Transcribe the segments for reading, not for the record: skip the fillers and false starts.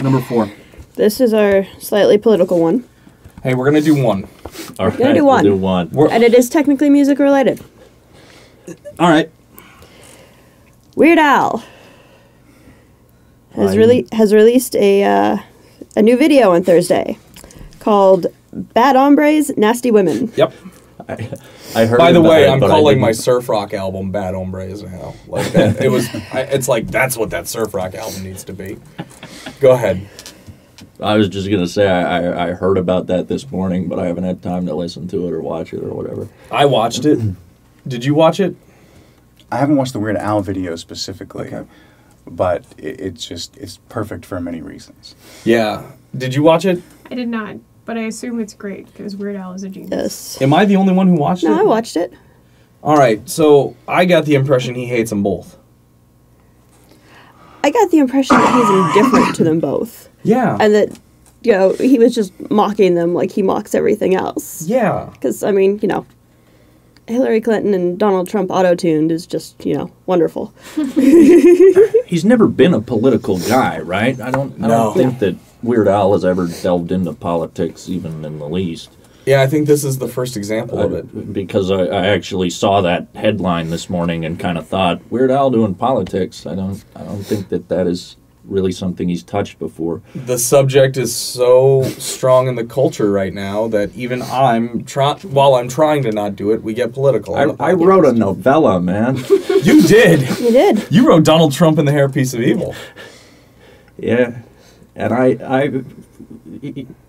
Number 4. This is our slightly political one. Hey, we're going to do one. All right, gonna do one. We'll do one. And it is technically music related. All right. Weird Al has released a new video on Thursday called "Bad Hombres, Nasty Women." Yep. I heard. By the way, I'm but calling my surf rock album "Bad Hombres" now. Like that, it's like that's what that surf rock album needs to be. Go ahead. I was just gonna say I heard about that this morning, but I haven't had time to listen to it or watch it or whatever. I watched it. Did you watch it? I haven't watched the Weird Al video specifically, Okay. but it's perfect for many reasons. Yeah. Did you watch it? I did not, but I assume it's great because Weird Al is a genius. Yes. Am I the only one who watched it? No, I watched it. All right. So I got the impression he hates them both. I got the impression that he's indifferent to them both. Yeah. And that, he was just mocking them like he mocks everything else. Yeah. Because, Hillary Clinton and Donald Trump auto-tuned is just, wonderful. He's never been a political guy, right? I don't think that Weird Al has ever delved into politics even in the least. Yeah, I think this is the first example of it. Because I actually saw that headline this morning and kind of thought, Weird Al doing politics. I don't think that is really something he's touched before. The subject is so strong in the culture right now that even while I'm trying to not do it, we get political. I wrote a novella, man. You did. You did. You wrote Donald Trump and the Hairpiece of Evil. Yeah, and I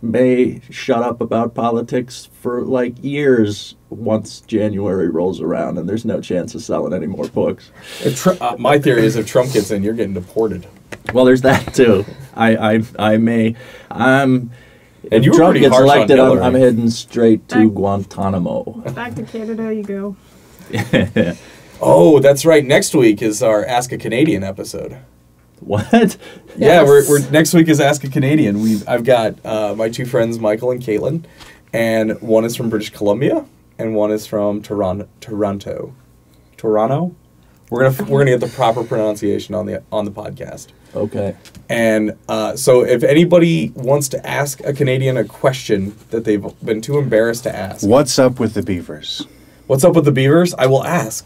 may shut up about politics for like years once January rolls around and there's no chance of selling any more books. My theory is if Trump gets in, you're getting deported. Well, there's that too. I may. And if you were Trump pretty gets harsh on elected, Hillary. I'm heading straight to Guantanamo. Back to Canada you go. Oh, that's right. Next week is our Ask a Canadian episode. What? Yeah, Yes. we're next week is Ask a Canadian. I've got my two friends Michael and Caitlin, and one is from British Columbia and one is from Toronto. Toronto. We're gonna get the proper pronunciation on the podcast. Okay. And so if anybody wants to ask a Canadian a question that they've been too embarrassed to ask. What's up with the Beavers? What's up with the Beavers? I will ask.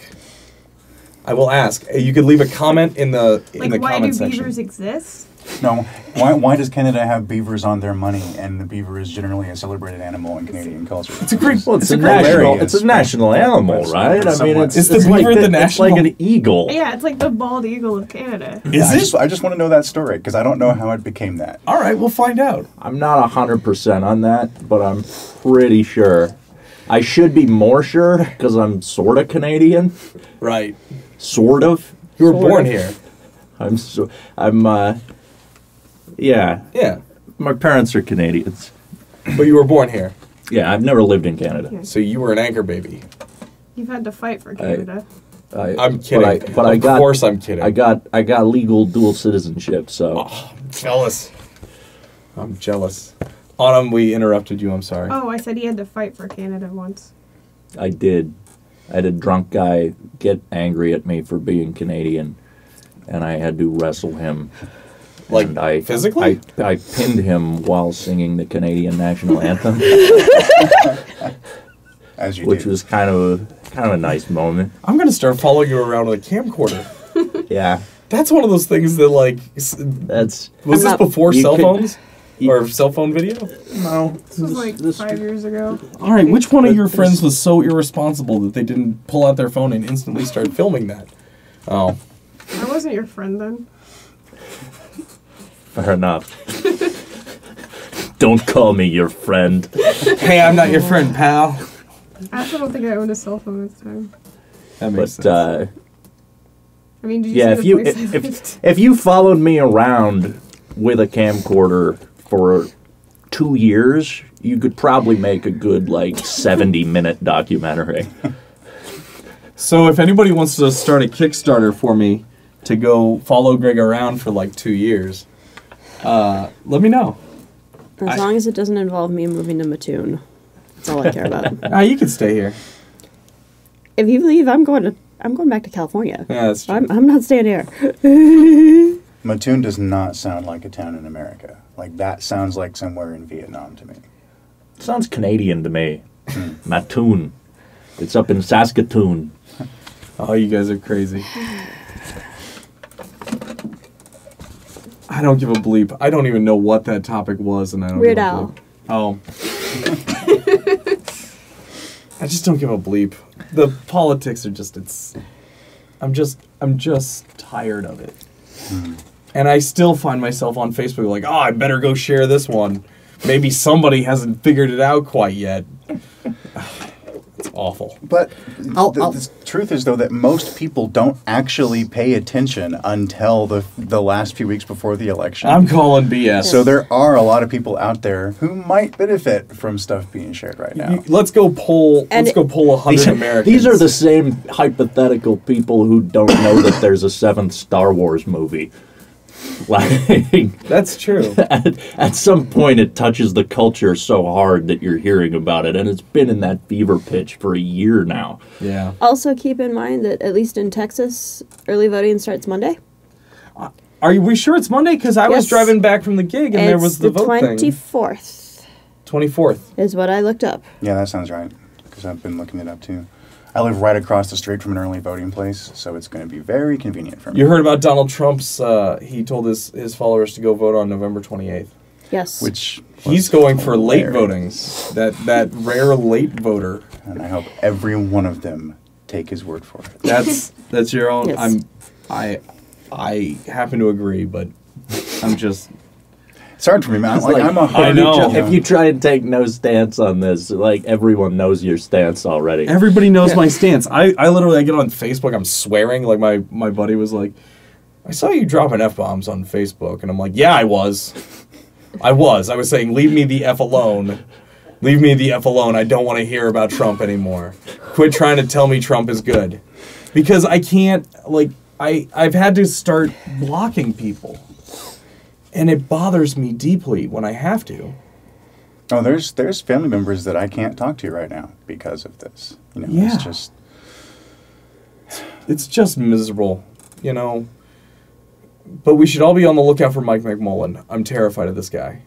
You could leave a comment in the Why comment do section. beavers exist? No, why does Canada have beavers on their money, and the beaver is generally a celebrated animal in Canadian culture? It's a great. Well, it's a national animal, right? I mean, Is the beaver the national? It's like an eagle. Yeah, it's like the bald eagle of Canada. Is it? I just want to know that story because I don't know how it became that. All right, we'll find out. I'm not 100% on that, but I'm pretty sure. I should be more sure because I'm sort of Canadian. Right. Sort of. You were Sort born of. here. Yeah. Yeah. My parents are Canadians. But you were born here. Yeah, I've never lived in Canada. So you were an anchor baby. You've had to fight for Canada. I'm kidding. Of course I'm kidding. I got legal dual citizenship, so. Oh, I'm jealous. I'm jealous. Autumn, we interrupted you. I'm sorry. Oh, I said he had to fight for Canada once. I did. I had a drunk guy get angry at me for being Canadian, and I had to wrestle him. Like, and physically? I pinned him while singing the Canadian national anthem, As you which do. was kind of a nice moment. I'm going to start following you around with a camcorder. Yeah, That's one of those things that, like, that's was this before You cell could- phones? Or cell phone video? no. This was like 5 years ago. All right, which one of your friends was so irresponsible that they didn't pull out their phone and instantly start filming that? Oh. I wasn't your friend then. Fair enough. Don't call me your friend. Hey, I'm not your friend, pal. I also don't think I owned a cell phone at the time. That makes But sense. I mean, did you yeah, see the place I lived? if you followed me around with a camcorder for 2 years, you could probably make a good, like, 70-minute documentary. So if anybody wants to start a Kickstarter for me to go follow Greg around for like 2 years, let me know. As long as it doesn't involve me moving to Mattoon. That's all I care about. You can stay here. If you leave, I'm going back to California. Yeah, that's true. I'm not staying here. Mattoon does not sound like a town in America. Like, that sounds like somewhere in Vietnam to me. Sounds Canadian to me. Mattoon. It's up in Saskatoon. Oh, you guys are crazy. I don't give a bleep. I don't even know what that topic was, and I don't Weird give a Al. bleep. Oh. I just don't give a bleep. The politics are just, I'm just tired of it. And I still find myself on Facebook like, oh, I better go share this one. Maybe somebody hasn't figured it out quite yet. It's awful. But the truth is, though, that most people don't actually pay attention until the last few weeks before the election. I'm calling BS. So there are a lot of people out there who might benefit from stuff being shared right now. Let's go poll. Let's go poll 100 Americans. These are the same hypothetical people who don't know that there's a 7th Star Wars movie. Like, that's true. At some point, it touches the culture so hard that you're hearing about it, and it's been in that fever pitch for a year now. Yeah. Also, keep in mind that at least in Texas, early voting starts Monday. Are we sure it's Monday? Because I was Yes. driving back from the gig and there was the vote thing. 24th 24th. is what I looked up. Yeah, that sounds right, because I've been looking it up, too. I live right across the street from an early voting place, so it's going to be very convenient for me. You heard about Donald Trump's, he told his followers to go vote on November 28th. Yes. Which He's going for late voting. hilarious. That rare late voter. And I hope every one of them take his word for it. That's your own. Yes. I happen to agree, but I'm just. It's hard for me, man. It's Like, I'm a I hard... know. If you try and take no stance on this, like, everyone knows your stance already. Everybody knows my stance. I literally get on Facebook. I'm swearing. Like my buddy was like, I saw you dropping F-bombs on Facebook, and I'm like, yeah, I was saying, leave me the F alone. Leave me the F alone. I don't want to hear about Trump anymore. Quit trying to tell me Trump is good. Because I can't, like, I've had to start blocking people. And it bothers me deeply when I have to. Oh, there's family members that I can't talk to right now because of this. You know, Yeah. it's just miserable, you know. But we should all be on the lookout for Mike McMullen. I'm terrified of this guy.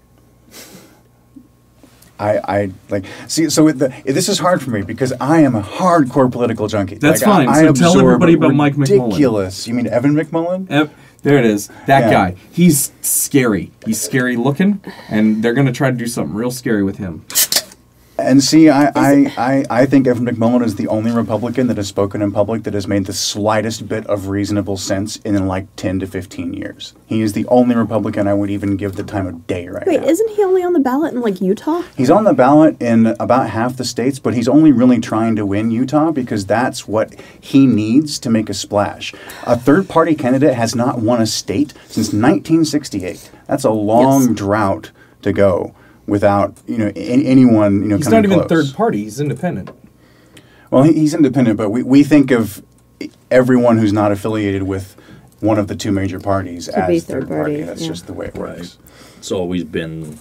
I like see. So this is hard for me because I am a hardcore political junkie. That's like, fine. I So tell absorb everybody about Mike McMullen. Ridiculous. You mean Evan McMullen? There it is. That Yeah. guy. He's scary. He's scary looking, and they're going to try to do something real scary with him. And see, I think Evan McMullen is the only Republican that has spoken in public that has made the slightest bit of reasonable sense in like 10 to 15 years. He is the only Republican I would even give the time of day right Wait, now. isn't he only on the ballot in like Utah? He's on the ballot in about half the states, but he's only really trying to win Utah because that's what he needs to make a splash. A third-party candidate has not won a state since 1968. That's a long drought to go without anyone He's coming not even close. third party. He's independent. Well, he's independent, but we think of everyone who's not affiliated with one of the two major parties To be as third third party. party, That's yeah. just the way it works. It's always been,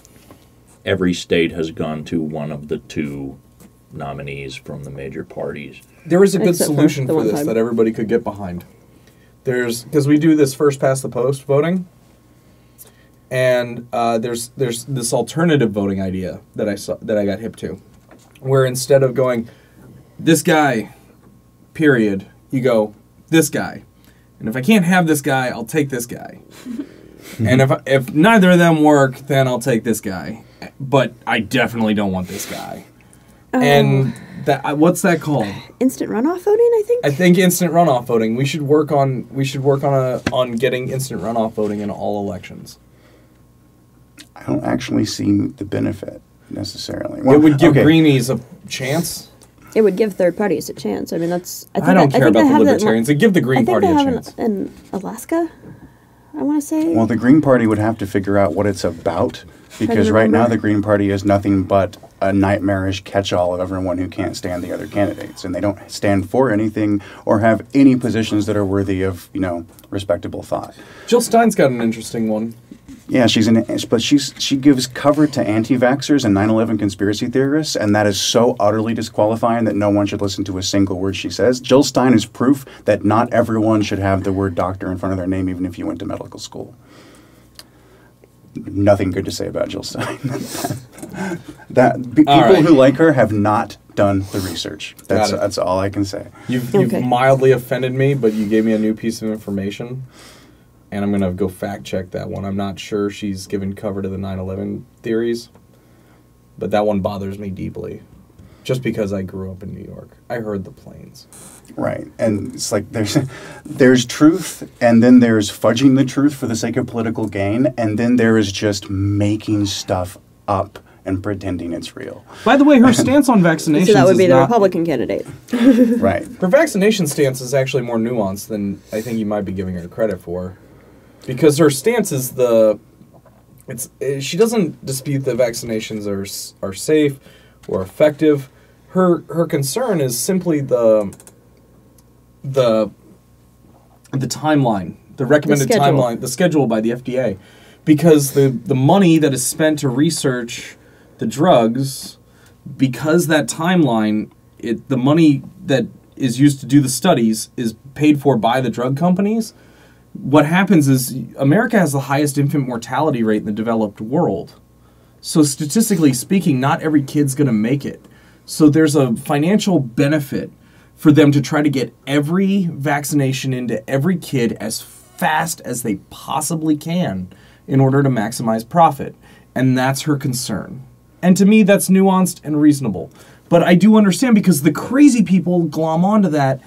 every state has gone to one of the two nominees from the major parties. There is a good Except for solution the for one this time. that everybody could get behind. Because we do this first past the post voting, and there's this alternative voting idea that I got hip to, where instead of going this guy, period, you go this guy, and if I can't have this guy, I'll take this guy, and if neither of them work, then I'll take this guy, but I definitely don't want this guy, and that what's that called? Instant runoff voting, I think. I think instant runoff voting. We should work on getting instant runoff voting in all elections. I don't actually see the benefit necessarily. It would give okay. greenies a chance. It would give third parties a chance. I mean, that's. I don't care think about they the have that in, libertarians. They give the I Green think Party they a have chance. in Alaska. I want to say. Well, the Green Party would have to figure out what it's about because to right now remember. the Green Party is nothing but a nightmarish catch-all of everyone who can't stand the other candidates, and they don't stand for anything or have any positions that are worthy of respectable thought. Jill Stein's got an interesting one. Yeah, she gives cover to anti-vaxxers and 9/11 conspiracy theorists, and that is so utterly disqualifying that no one should listen to a single word she says. Jill Stein is proof that not everyone should have the word doctor in front of their name, even if you went to medical school. Nothing good to say about Jill Stein. People who like her have not done the research. That's all I can say. You've Okay. mildly offended me, but you gave me a new piece of information. And I'm going to go fact check that one. I'm not sure she's given cover to the 9/11 theories, but that one bothers me deeply. Just because I grew up in New York. I heard the planes. Right. And it's like there's truth, and then there's fudging the truth for the sake of political gain, and then there is just making stuff up and pretending it's real. By the way, her stance on vaccinations So that would be is the not, Republican candidate. Right. her vaccination stance is actually more nuanced than I think you might be giving her credit for. Because her stance is she doesn't dispute that vaccinations are safe or effective. Her concern is simply the timeline, the recommended timeline, the schedule by the FDA, because the money that is spent to research the drugs, because that timeline, the money that is used to do the studies is paid for by the drug companies. What happens is America has the highest infant mortality rate in the developed world. So statistically speaking, not every kid's going to make it. So there's a financial benefit for them to try to get every vaccination into every kid as fast as they possibly can in order to maximize profit. And that's her concern. And to me, that's nuanced and reasonable. But I do understand because the crazy people glom onto that,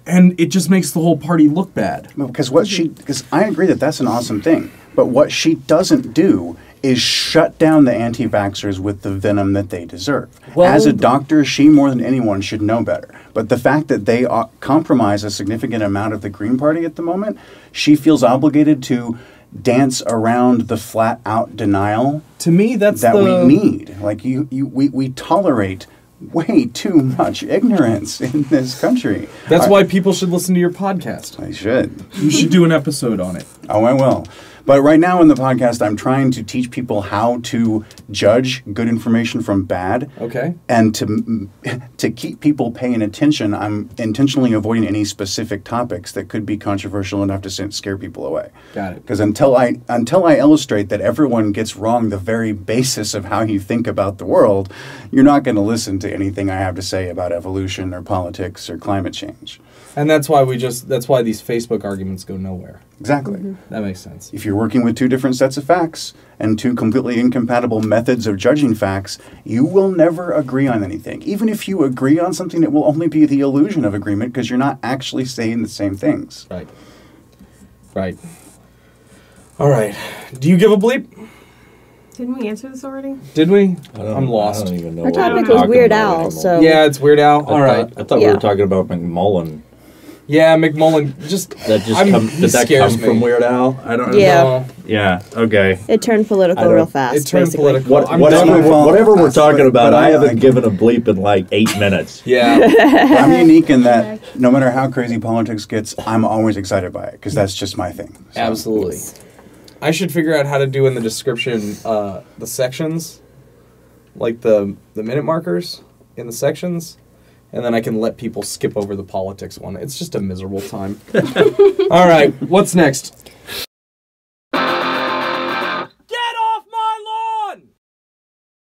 and it just makes the whole party look bad. Because I agree that that's an awesome thing. But what she doesn't do is shut down the anti-vaxxers with the venom that they deserve. Well, as a doctor, she more than anyone should know better. But the fact that they compromise a significant amount of the Green Party at the moment, she feels obligated to dance around the flat-out denial to me, that's we need. Like we tolerate way too much ignorance in this country. That's why people should listen to your podcast. I should. You should do an episode on it. Oh, I will. But right now in the podcast, I'm trying to teach people how to judge good information from bad. Okay. And to keep people paying attention, I'm intentionally avoiding any specific topics that could be controversial enough to scare people away. Got it. Because until I illustrate that everyone gets wrong the very basis of how you think about the world, you're not going to listen to anything I have to say about evolution or politics or climate change. And that's why that's why these Facebook arguments go nowhere. Exactly. That makes sense. If you're working with two different sets of facts and two completely incompatible methods of judging facts, you will never agree on anything. Even if you agree on something, it will only be the illusion of agreement because you're not actually saying the same things. Right. Right. All right. Do you give a bleep? Didn't we answer this already? Did we? I'm lost. I don't even know. Our what we're topic was talking Weird about Al, anymore. so Yeah, it's Weird Al. All right. I thought we Yeah. were talking about McMullen. Yeah, McMullen just Did he that scares come from me. Weird Al? I don't know. Yeah. No, Yeah. Okay. it turned political I don't- real fast. it turned basically. political. I'm Whatever, done. whatever we're talking about, But I I haven't like- given a bleep in like 8 minutes. Yeah. I'm unique in that no matter how crazy politics gets, I'm always excited by it because that's just my thing. So. Absolutely. I should figure out how to do in the description the sections, like the minute markers in the sections, and then I can let people skip over the politics one. It's just a miserable time. All right, what's next?